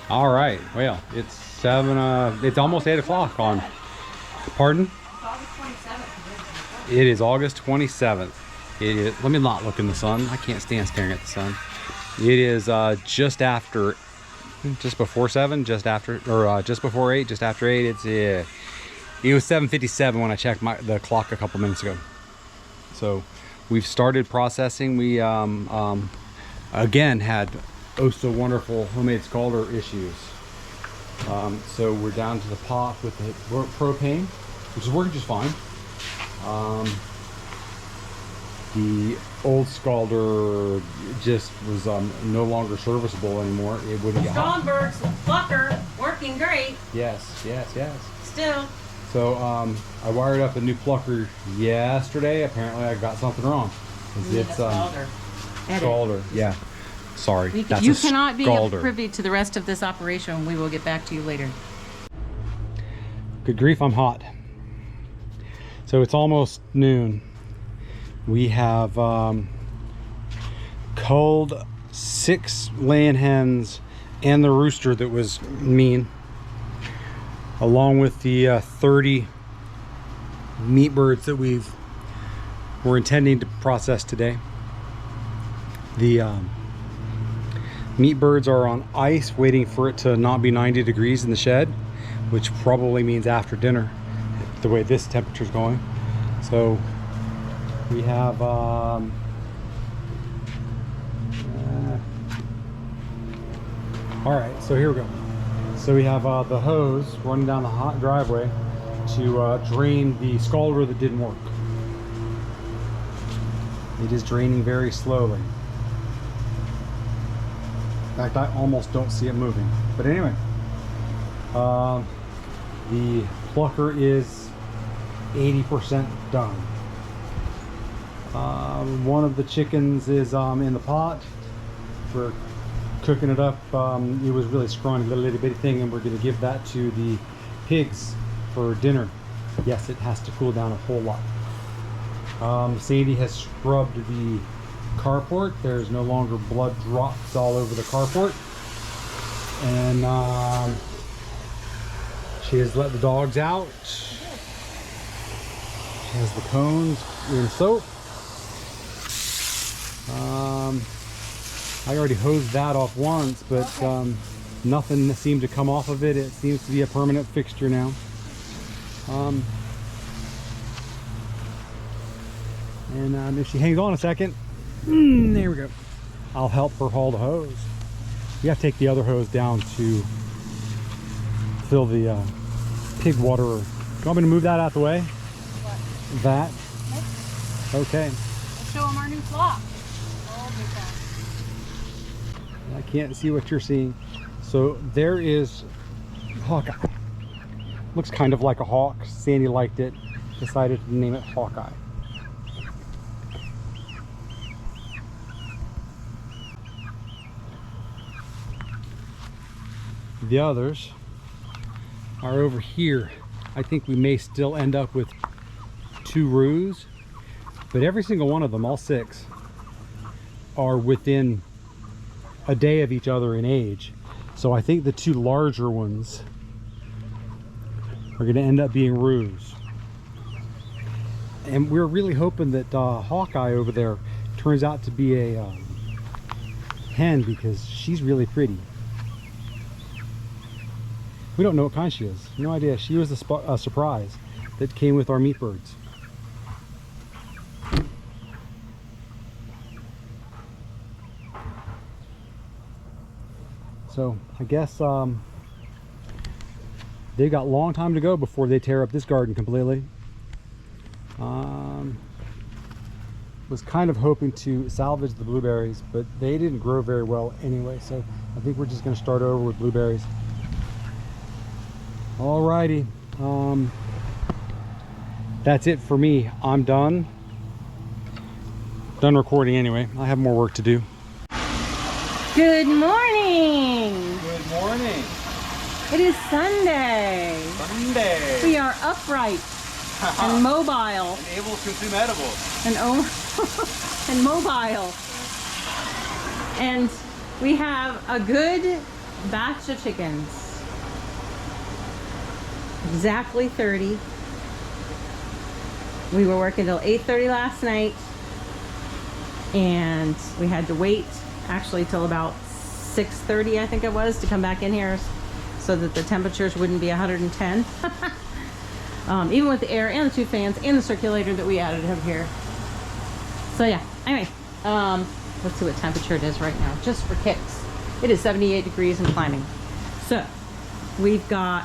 All right. Well, it's 7. It's almost 8 o'clock on. Pardon? August 27th. It is August 27th. It is. Let me not look in the sun. I can't stand staring at the sun. It is just before 7, just after, or just before 8, just after 8. It was 7:57 when I checked the clock a couple minutes ago. So we've started processing. We again had oh so wonderful homemade scalder issues. So we're down to the pot with the propane, which is working just fine. The old scalder just was no longer serviceable anymore. It wouldn't get hot. Stromberg's plucker working great. Yes. Still. So I wired up a new plucker yesterday. Apparently I got something wrong. It's scalder. Yeah. Sorry. You cannot be privy to the rest of this operation. We will get back to you later. Good grief, I'm hot. So it's almost noon. We have culled 6 laying hens and the rooster that was mean, along with the 30 meat birds that we're intending to process today. The meat birds are on ice, waiting for it to not be 90 degrees in the shed, which probably means after dinner, the way this temperature is going. So we have all right, so here we go. So we have the hose running down the hot driveway to drain the scalder that didn't work. It is draining very slowly. In fact, I almost don't see it moving. But anyway, the plucker is 80% done. One of the chickens is in the pot. We're cooking it up. It was really scrawny, little itty bitty thing, and we're going to give that to the pigs for dinner. Yes, it has to cool down a whole lot. Sadie has scrubbed the carport. There's no longer blood drops all over the carport, and she has let the dogs out. She has the cones in soap. I already hosed that off once, but nothing seemed to come off of it. It seems to be a permanent fixture now. And if she hangs on a second, there we go. I'll help her haul the hose. We have to take the other hose down to fill the pig waterer. Do you want me to move that out the way? What? That? Okay. Let's show them our new flock. I can't see what you're seeing. So there is Hawkeye. Looks kind of like a hawk. Sandy liked it. Decided to name it Hawkeye. The others are over here. I think we may still end up with 2 roos, but every single one of them, all 6, are within a day of each other in age. So I think the 2 larger ones are going to end up being roos. And we're really hoping that Hawkeye over there turns out to be a hen, because she's really pretty. We don't know what kind she is. No idea. She was a surprise that came with our meat birds. So I guess they've got a long time to go before they tear up this garden completely. Was kind of hoping to salvage the blueberries, but they didn't grow very well anyway, so I think we're just going to start over with blueberries. Alrighty, that's it for me. I'm done recording anyway. I have more work to do. Good morning. Good morning. It is Sunday. Sunday. We are upright and mobile. And able to consume edibles. And mobile. And we have a good batch of chickens. Exactly 30. We were working till 8:30 last night, and we had to wait actually till about 6:30, I think it was, to come back in here so that the temperatures wouldn't be 110. Even with the air and the 2 fans and the circulator that we added up here. So yeah, anyway, let's see what temperature it is right now, just for kicks. It is 78 degrees and climbing. So we've got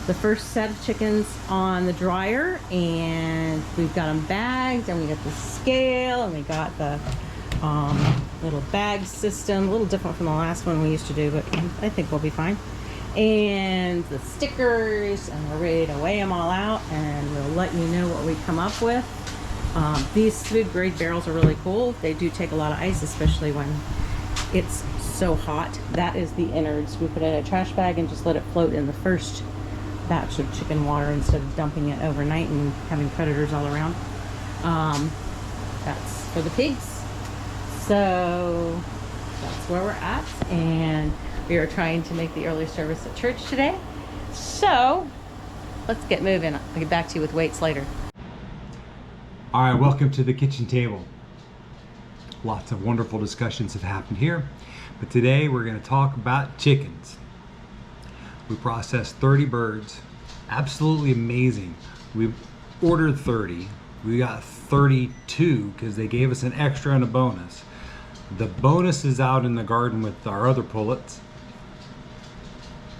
the first set of chickens on the dryer, and we've got them bagged, and we got the scale, and we got the little bag system, a little different from the last one we used to do, but I think we'll be fine. And the stickers, and we're ready to weigh them all out, and we'll let you know what we come up with. These food grade barrels are really cool. They do take a lot of ice, especially when it's so hot. That is the innards. We put it in a trash bag and just let it float in the first batch of chicken water instead of dumping it overnight and having predators all around. That's for the pigs. So that's where we're at, and we are trying to make the early service at church today. So let's get moving. I'll get back to you with weights later. All right, welcome to the kitchen table. Lots of wonderful discussions have happened here, but today we're going to talk about chickens. We processed 30 birds. Absolutely amazing. We ordered 30. We got 32 because they gave us an extra and a bonus. The bonus is out in the garden with our other pullets,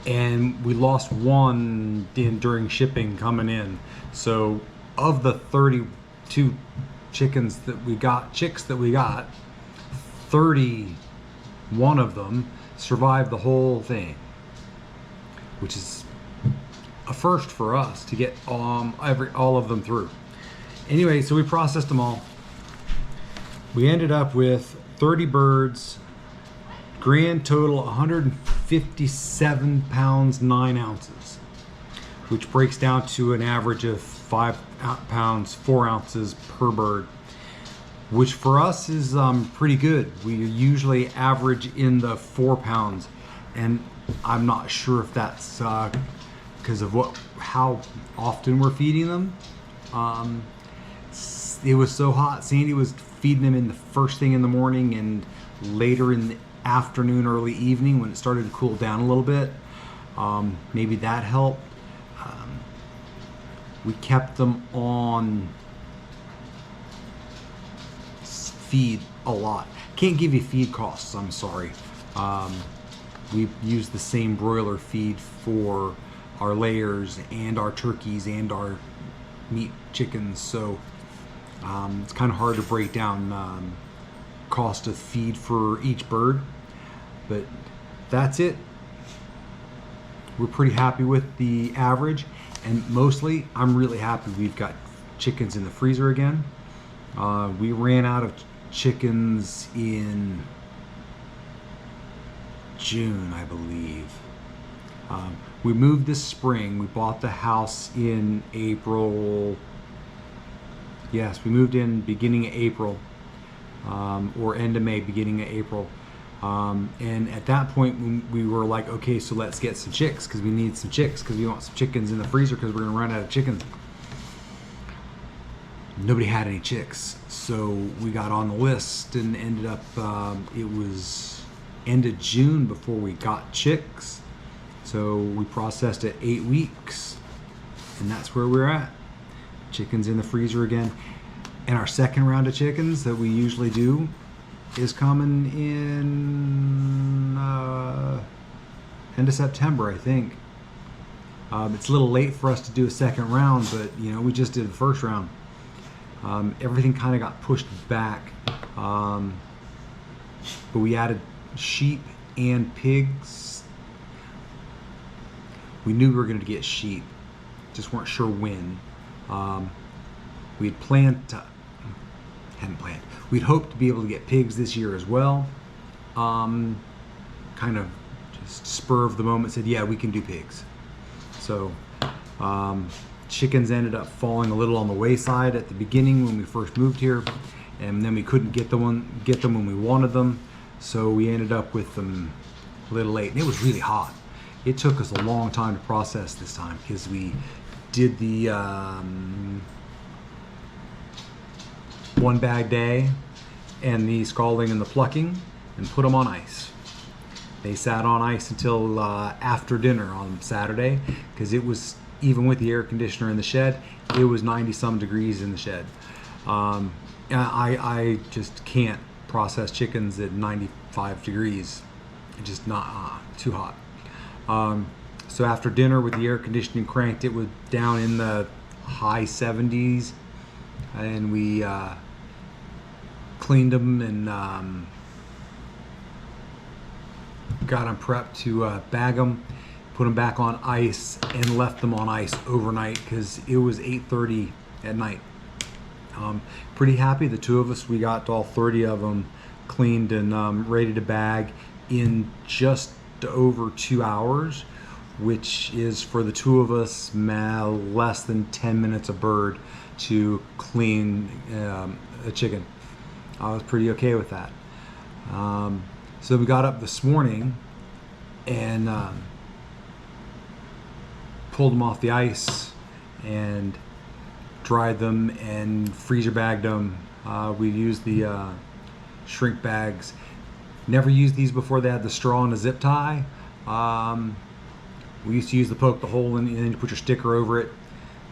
and we lost one during shipping coming in. So of the 32 chicks that we got, 31 of them survived the whole thing, which is a first for us to get all of them through. Anyway, so we processed them all. We ended up with 30 birds, grand total 157 pounds 9 ounces, which breaks down to an average of 5 pounds 4 ounces per bird, which for us is pretty good. We usually average in the 4 pounds, and I'm not sure if that's because of how often we're feeding them. It was so hot. Sandy was feeding them in the first thing in the morning and later in the afternoon, early evening when it started to cool down a little bit. Maybe that helped. We kept them on feed a lot. Can't give you feed costs, I'm sorry. We use the same broiler feed for our layers and our turkeys and our meat chickens, so it's kind of hard to break down cost of feed for each bird, but that's it. We're pretty happy with the average, and mostly I'm really happy we've got chickens in the freezer again. We ran out of chickens in June, I believe. We moved this spring. We bought the house in April. Yes, we moved in beginning of April, or end of May, beginning of April. And at that point, we were like, okay, so let's get some chicks, because we need some chicks, because we want some chickens in the freezer, because we're going to run out of chickens. Nobody had any chicks, so we got on the list and ended up, it was end of June before we got chicks. So we processed it 8 weeks, and that's where we're at. Chickens in the freezer again. And our second round of chickens that we usually do is coming in end of September, I think. It's a little late for us to do a second round, but you know, we just did the first round. Everything kind of got pushed back, but we added sheep and pigs. We knew we were going to get sheep, just weren't sure when. We had we'd hoped to be able to get pigs this year as well. Kind of just spur of the moment said, yeah, we can do pigs. So chickens ended up falling a little on the wayside at the beginning when we first moved here, and then we couldn't get them when we wanted them, so we ended up with them a little late, and it was really hot. It took us a long time to process this time because we did the 1 bag day and the scalding and the plucking and put them on ice. They sat on ice until after dinner on Saturday because it was, even with the air conditioner in the shed, it was 90 some degrees in the shed. I just can't process chickens at 95 degrees. It's just not too hot. So after dinner with the air conditioning cranked, it was down in the high 70s, and we cleaned them and got them prepped to bag them, put them back on ice, and left them on ice overnight because it was 8:30 at night. Pretty happy, the two of us, we got all 30 of them cleaned and ready to bag in just over 2 hours, which is, for the two of us, less than 10 minutes a bird to clean a chicken. I was pretty okay with that. So we got up this morning and pulled them off the ice and dried them and freezer bagged them. We used the shrink bags. Never used these before. They had the straw and a zip tie. We used to use the poke the hole in and then you put your sticker over it.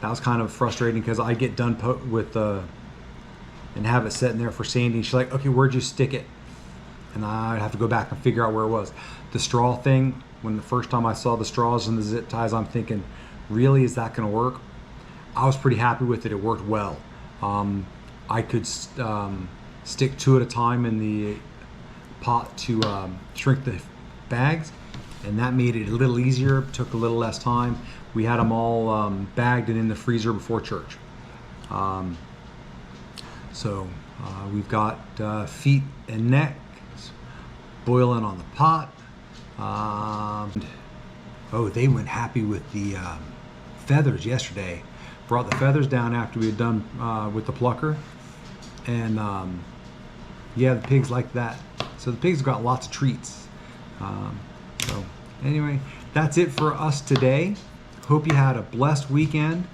That was kind of frustrating because I get done with and have it sitting there for Sandy. She's like, okay, where'd you stick it? And I'd have to go back and figure out where it was. The straw thing, when the first time I saw the straws and the zip ties, I'm thinking, really, is that going to work? I was pretty happy with it. It worked well. I could stick 2 at a time in the pot to shrink the bags, and that made it a little easier. Took a little less time. We had them all bagged and in the freezer before church. So we've got feet and neck boiling on the pot. Oh, they went happy with the feathers yesterday. Brought the feathers down after we had done with the plucker, and yeah, the pigs like that. So the pigs got lots of treats. So anyway, that's it for us today. Hope you had a blessed weekend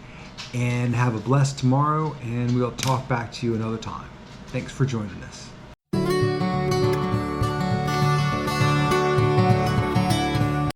and have a blessed tomorrow, and we'll talk back to you another time. Thanks for joining us.